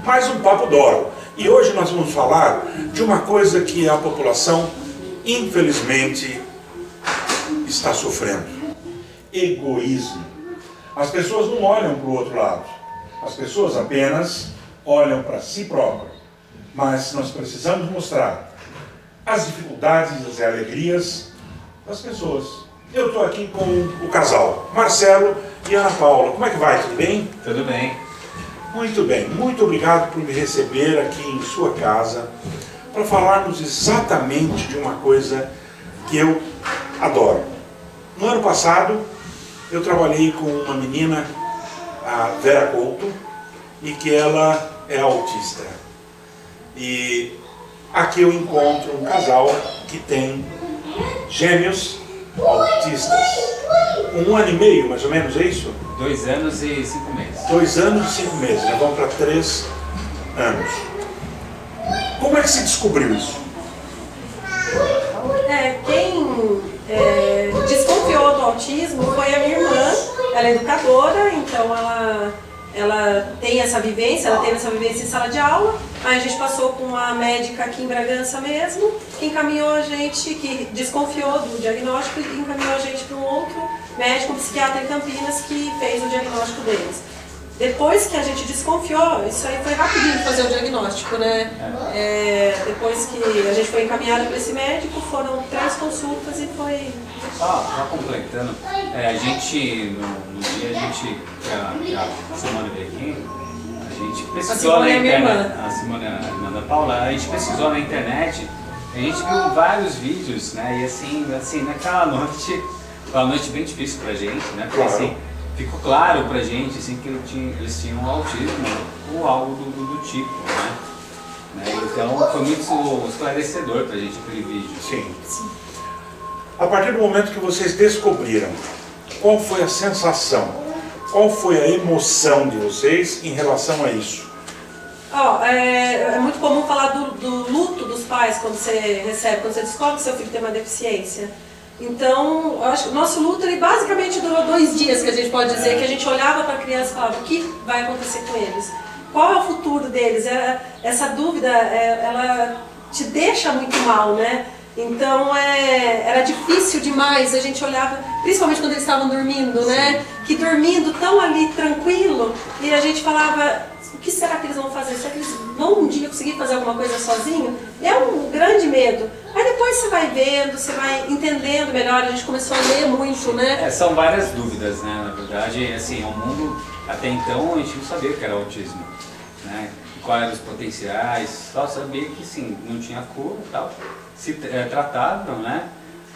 mais um Papo Doro. E hoje nós vamos falar de uma coisa que a população, infelizmente, está sofrendo. Egoísmo. As pessoas não olham para o outro lado. As pessoas apenas olham para si próprias. Mas nós precisamos mostrar as dificuldades e as alegrias das pessoas. Eu estou aqui com o casal, Marcelo e Ana Paula. Como é que vai? Tudo bem? Tudo bem. Muito bem. Muito obrigado por me receber aqui em sua casa para falarmos exatamente de uma coisa que eu adoro. No ano passado, eu trabalhei com uma menina, a Vera Couto, e que ela é autista. E aqui eu encontro um casal que tem gêmeos autistas. 1 ano e meio, mais ou menos, é isso? 2 anos e 5 meses. 2 anos e 5 meses, já vão para 3 anos. Como é que se descobriu isso? Quem desconfiou do autismo foi a minha irmã. Ela é educadora, então ela tem essa vivência, em sala de aula. Aí a gente passou com uma médica aqui em Bragança mesmo, que encaminhou a gente, que desconfiou do diagnóstico e encaminhou a gente para um outro médico, um psiquiatra em Campinas, que fez o diagnóstico deles. Depois que a gente desconfiou, isso aí foi rapidinho fazer o diagnóstico, né? Depois que a gente foi encaminhada para esse médico, foram 3 consultas e foi... Só completando, a gente, no dia, a Simone veio aqui, a gente pesquisou na internet, a Simone, a irmã da Paula, a gente pesquisou na internet, a gente viu vários vídeos, né? E assim, naquela noite, foi uma noite bem difícil pra gente, né? Porque assim, ficou claro pra gente assim, que eles tinham autismo ou algo do tipo, né? Então foi muito esclarecedor pra gente aquele vídeo. Sim. A partir do momento que vocês descobriram, qual foi a sensação? Qual foi a emoção de vocês em relação a isso? É muito comum falar do luto dos pais quando você descobre que seu filho tem uma deficiência. Então, eu acho que o nosso luto ele basicamente durou 2 dias, que a gente pode dizer, que a gente olhava para a criança e falava, o que vai acontecer com eles? Qual é o futuro deles? Essa dúvida, ela te deixa muito mal, né? Então, era difícil demais, a gente olhava, principalmente quando eles estavam dormindo, né? Que dormindo tão ali tranquilo, e a gente falava, o que será que eles vão fazer? Será que eles vão um dia conseguir fazer alguma coisa sozinho? É um grande medo. Aí depois você vai vendo, você vai entendendo melhor, a gente começou a ler muito, né? São várias dúvidas, né? Na verdade, assim, o mundo, até então, a gente não sabia que era autismo, né? Quais eram os potenciais, só sabia que, sim, não tinha cura e tal, se tratavam, né?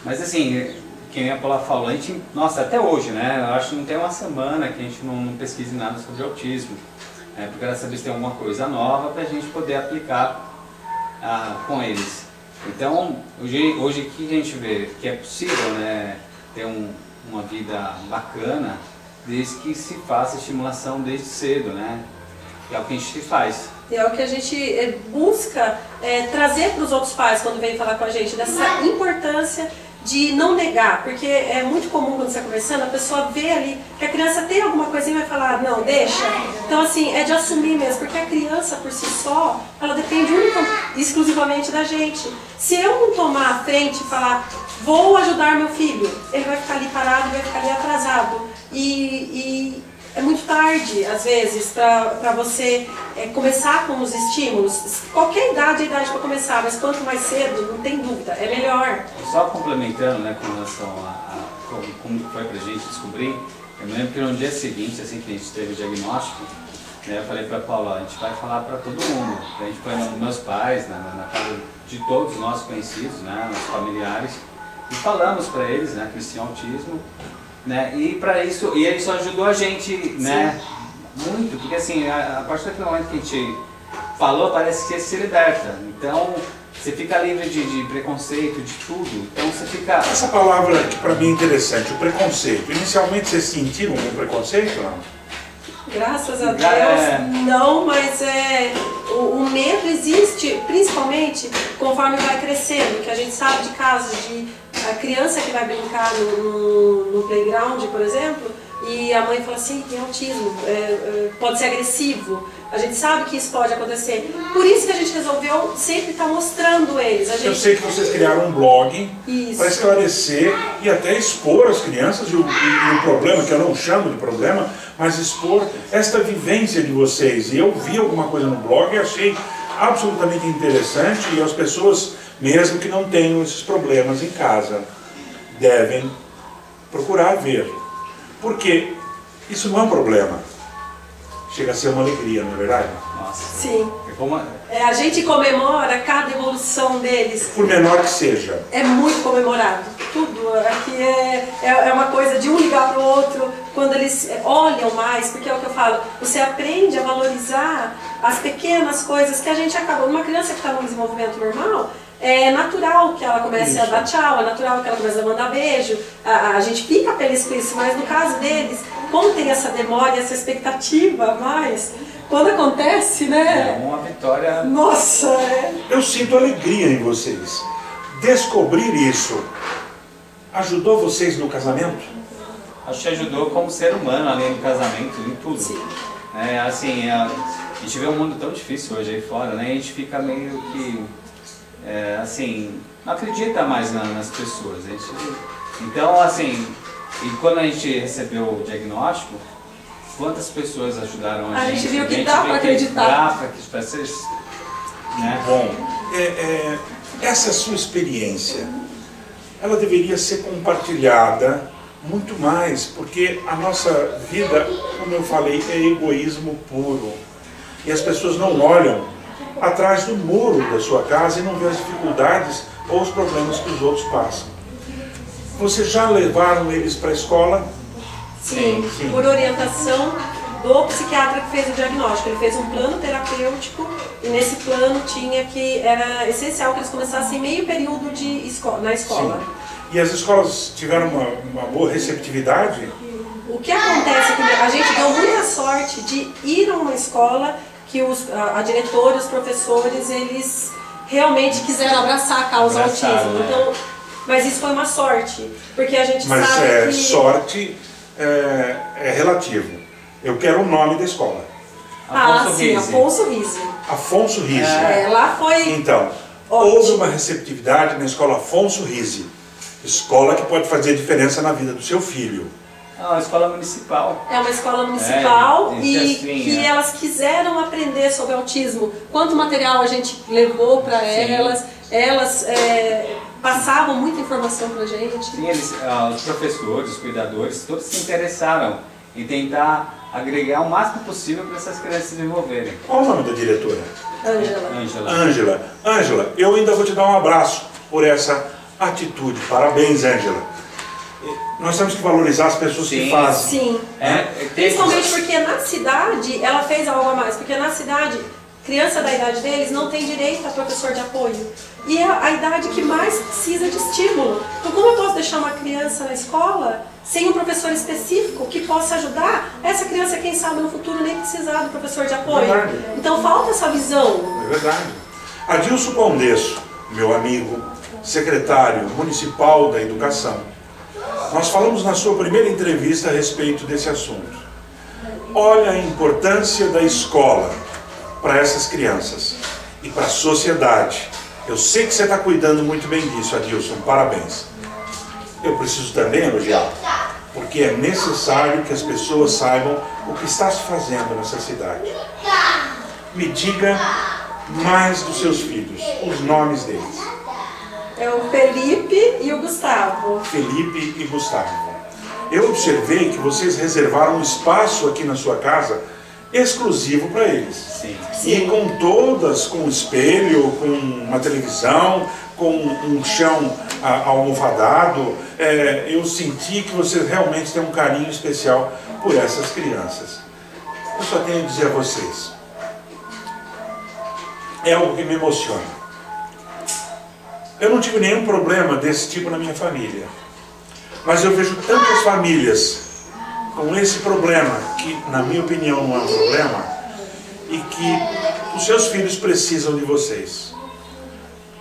Mas, assim, que nem a Paula falou, a gente, nossa, até hoje, né? Eu acho que não tem uma semana que a gente não pesquise nada sobre autismo. Porque ela sabe se tem alguma coisa nova para a gente poder aplicar com eles. Então, hoje aqui a gente vê que é possível, né, ter uma vida bacana desde que se faça estimulação desde cedo, né? É o que a gente faz. E é o que a gente busca trazer para os outros pais quando vem falar com a gente, dessa importância de não negar, porque é muito comum quando você está conversando, a pessoa vê ali que a criança tem alguma coisinha e vai falar, não, deixa. Então assim, é de assumir mesmo, porque a criança por si só, ela depende exclusivamente da gente. Se eu não tomar a frente e falar, vou ajudar meu filho, ele vai ficar ali parado, vai ficar ali atrasado. E é muito tarde, às vezes, para você começar com os estímulos. Qualquer idade é idade para começar, mas quanto mais cedo, não tem dúvida, é melhor. Só complementando, né, com relação a como foi para a gente descobrir, eu me lembro que no dia seguinte, assim que a gente teve o diagnóstico, né, eu falei para a Paula, a gente vai falar para todo mundo. A gente foi nos meus pais, na casa de todos os nossos conhecidos, né, nossos familiares, e falamos para eles, né, que eles tinham autismo. Né? E para isso, e isso ajudou a gente, né? Muito, porque assim, a partir daquele momento que a gente falou, parece que você se liberta. Então, você fica livre de preconceito, de tudo. Então você fica... Essa palavra que para mim é interessante, o preconceito. Inicialmente vocês sentiram algum preconceito, não? Graças a Deus, não, mas o medo existe, principalmente conforme vai crescendo, que a gente sabe de casos de a criança que vai brincar no playground, por exemplo, e a mãe fala assim, tem autismo, pode ser agressivo. A gente sabe que isso pode acontecer. Por isso que a gente resolveu sempre estar mostrando eles. Eu sei que vocês criaram um blog para Isso. esclarecer e até expor as crianças e o problema, que eu não chamo de problema, mas expor esta vivência de vocês. E eu vi alguma coisa no blog e achei absolutamente interessante, e as pessoas, mesmo que não tenham esses problemas em casa, devem procurar ver. Porque isso não é um problema. Chega a ser uma alegria, não é verdade? Nossa. Sim. É como... A gente comemora cada evolução deles. Por menor que seja. É muito comemorado. Tudo. Aqui é uma coisa de um ligar para o outro, quando eles olham mais, porque é o que eu falo, você aprende a valorizar as pequenas coisas que a gente acaba. Uma criança que está no desenvolvimento normal, é natural que ela comece a dar tchau, é natural que ela comece a mandar beijo. A gente fica feliz com isso, mas no caso deles, como tem essa demora, essa expectativa a mais, quando acontece, né? É uma vitória. Nossa! Eu sinto alegria em vocês. Descobrir isso ajudou vocês no casamento? Acho que ajudou como ser humano, além do casamento, em tudo. Sim. É, assim, a gente vê um mundo tão difícil hoje aí fora, né? A gente fica meio que, assim, não acredita mais nas pessoas. Então, assim, e quando a gente recebeu o diagnóstico, quantas pessoas ajudaram a gente? A gente viu que dá para acreditar. Dá para vocês, né? Bom, essa sua experiência, ela deveria ser compartilhada muito mais, porque a nossa vida, como eu falei, é egoísmo puro. E as pessoas não olham atrás do muro da sua casa e não vêem as dificuldades ou os problemas que os outros passam. Vocês já levaram eles para a escola? Sim, Sim. Por orientação do psiquiatra que fez o diagnóstico. Ele fez um plano terapêutico e nesse plano era essencial que eles começassem meio período na escola. Sim. E as escolas tiveram uma boa receptividade? O que acontece é que a gente deu muita sorte de ir a uma escola que a diretora, os professores, eles realmente quiseram abraçar a causa autismo. Né? Então, mas isso foi uma sorte, porque a gente Mas sabe que... sorte é relativo. Eu quero o nome da escola. Sim, Afonso Rizzi. Afonso Rizzi. Lá foi... Então, houve uma receptividade na escola Afonso Rizzi. Escola que pode fazer diferença na vida do seu filho. É uma escola municipal. É uma escola municipal e assim, que elas quiseram aprender sobre autismo. Quanto material a gente levou para elas passavam muita informação para a gente. Sim, os professores, os cuidadores, todos se interessaram em tentar agregar o máximo possível para essas crianças se desenvolverem. Qual o nome da diretora? Ângela. Ângela, eu ainda vou te dar um abraço por essa atitude. Parabéns, Ângela. Nós temos que valorizar as pessoas que fazem. Sim. Principalmente porque na cidade ela fez algo a mais. Porque na cidade, criança da idade deles não tem direito a professor de apoio. E é a idade que mais precisa de estímulo. Então como eu posso deixar uma criança na escola sem um professor específico que possa ajudar essa criança, quem sabe no futuro nem precisar do professor de apoio? Verdade. Então falta essa visão. É verdade. Adilson Pondesso, meu amigo, secretário municipal da Educação, nós falamos na sua primeira entrevista a respeito desse assunto. Olha a importância da escola para essas crianças e para a sociedade. Eu sei que você está cuidando muito bem disso, Adilson, parabéns. Eu preciso também elogiar, porque é necessário que as pessoas saibam o que está se fazendo nessa cidade. Me diga mais dos seus filhos, os nomes deles. É o Felipe e o Gustavo. Felipe e Gustavo. Eu observei que vocês reservaram um espaço aqui na sua casa exclusivo para eles. Sim. E com espelho, com uma televisão, com um chão almofadado. Eu senti que vocês realmente têm um carinho especial por essas crianças. Eu só tenho a dizer a vocês, é algo que me emociona. Eu não tive nenhum problema desse tipo na minha família. Mas eu vejo tantas famílias com esse problema, que na minha opinião não é um problema, e que os seus filhos precisam de vocês.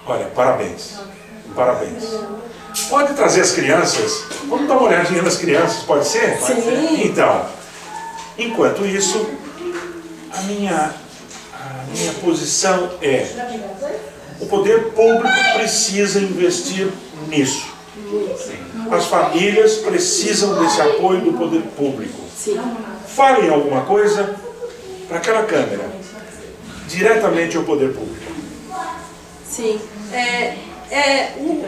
Olha, parabéns. Parabéns. Pode trazer as crianças? Vamos dar uma olhadinha nas crianças, pode ser? Sim. Então, enquanto isso, a minha minha posição é: o poder público precisa investir nisso. As famílias precisam desse apoio do poder público. Falem alguma coisa para aquela câmera, diretamente ao poder público. Sim.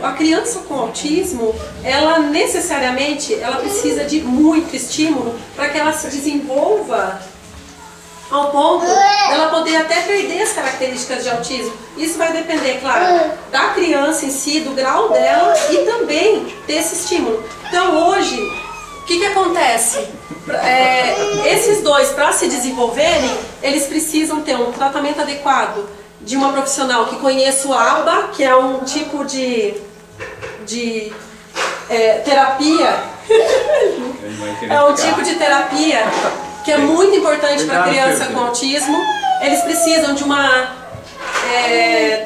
A criança com autismo, ela necessariamente precisa de muito estímulo para que ela se desenvolva ao ponto dela poder até perder as características de autismo. Isso vai depender, claro, da criança em si, do grau dela e também desse estímulo. Então hoje, o que acontece? Esses dois, para se desenvolverem, eles precisam ter um tratamento adequado de uma profissional que conheça o ABA, que é um tipo de terapia. É um tipo de terapia que é muito importante para a criança com autismo. Eles precisam de uma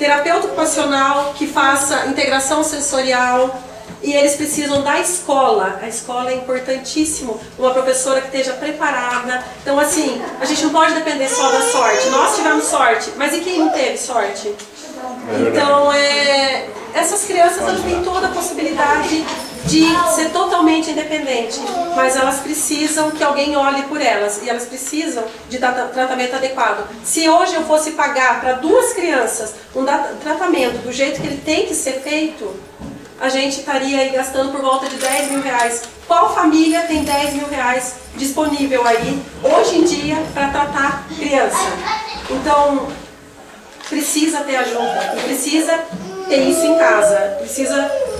terapeuta ocupacional que faça integração sensorial. E eles precisam da escola. A escola é importantíssimo. Uma professora que esteja preparada. Então, assim, a gente não pode depender só da sorte. Nós tivemos sorte, mas e quem não teve sorte? Então, essas crianças elas têm toda a possibilidade de ser totalmente independente, mas elas precisam que alguém olhe por elas e elas precisam de tratamento adequado. Se hoje eu fosse pagar para 2 crianças um tratamento do jeito que ele tem que ser feito, a gente estaria aí gastando por volta de 10 mil reais. Qual família tem 10 mil reais disponível aí, hoje em dia, para tratar criança? Então, precisa ter ajuda, precisa ter isso em casa.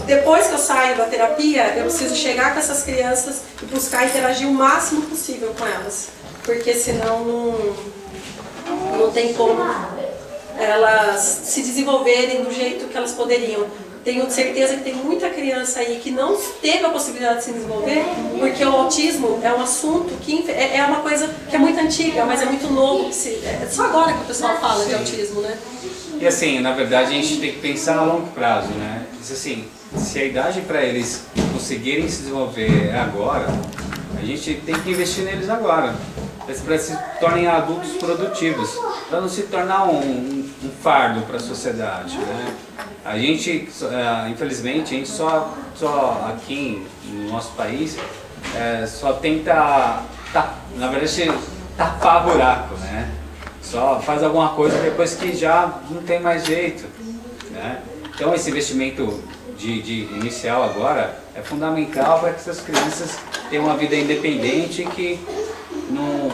Depois que eu saio da terapia, eu preciso chegar com essas crianças e buscar interagir o máximo possível com elas. Porque senão não tem como elas se desenvolverem do jeito que elas poderiam. Tenho certeza que tem muita criança aí que não teve a possibilidade de se desenvolver, porque o autismo é um assunto que é uma coisa que é muito antiga, mas é muito novo. É só agora que o pessoal fala de autismo, né? E assim, na verdade, a gente tem que pensar a longo prazo, né? Diz assim, se a idade para eles conseguirem se desenvolver é agora, a gente tem que investir neles agora, para se tornem adultos produtivos, para não se tornar um fardo para a sociedade, né? A gente, infelizmente, a gente só aqui no nosso país, só tenta, na verdade, tapar buraco, né? Só faz alguma coisa depois que já não tem mais jeito, né? Então esse investimento de inicial agora é fundamental para que essas crianças tenham uma vida independente e que não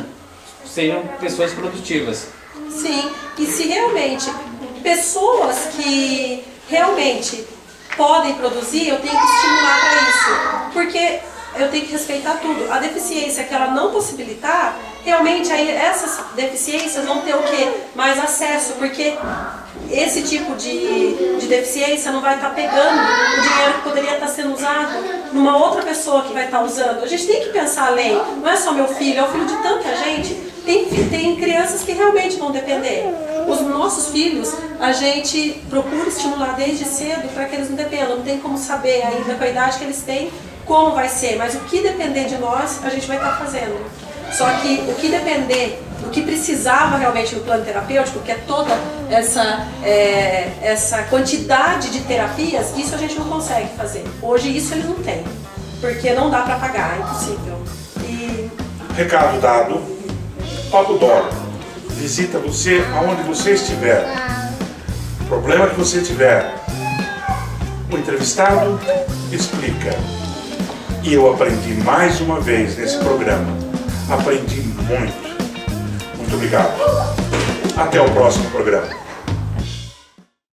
sejam pessoas produtivas. Sim, e se realmente pessoas que realmente podem produzir, eu tenho que estimular para isso, porque eu tenho que respeitar tudo. A deficiência que ela não possibilitar, realmente aí essas deficiências vão ter o quê? Mais acesso, porque esse tipo de deficiência não vai estar pegando o dinheiro que poderia estar sendo usado numa outra pessoa que vai estar usando. A gente tem que pensar além, não é só meu filho, é o filho de tanta gente. Tem crianças que realmente vão depender. Os nossos filhos, a gente procura estimular desde cedo para que eles não dependam. Não tem como saber ainda com a idade que eles têm como vai ser, mas o que depender de nós, a gente vai estar fazendo. Só que o que depender, o que precisava realmente no plano terapêutico, que é toda essa quantidade de terapias, isso a gente não consegue fazer. Hoje isso eles não têm, porque não dá para pagar, é impossível. Recado dado. Papo Doro visita você aonde você estiver. O problema que você tiver, o entrevistado explica. E eu aprendi mais uma vez nesse programa. Aprendi muito. Muito obrigado. Até o próximo programa.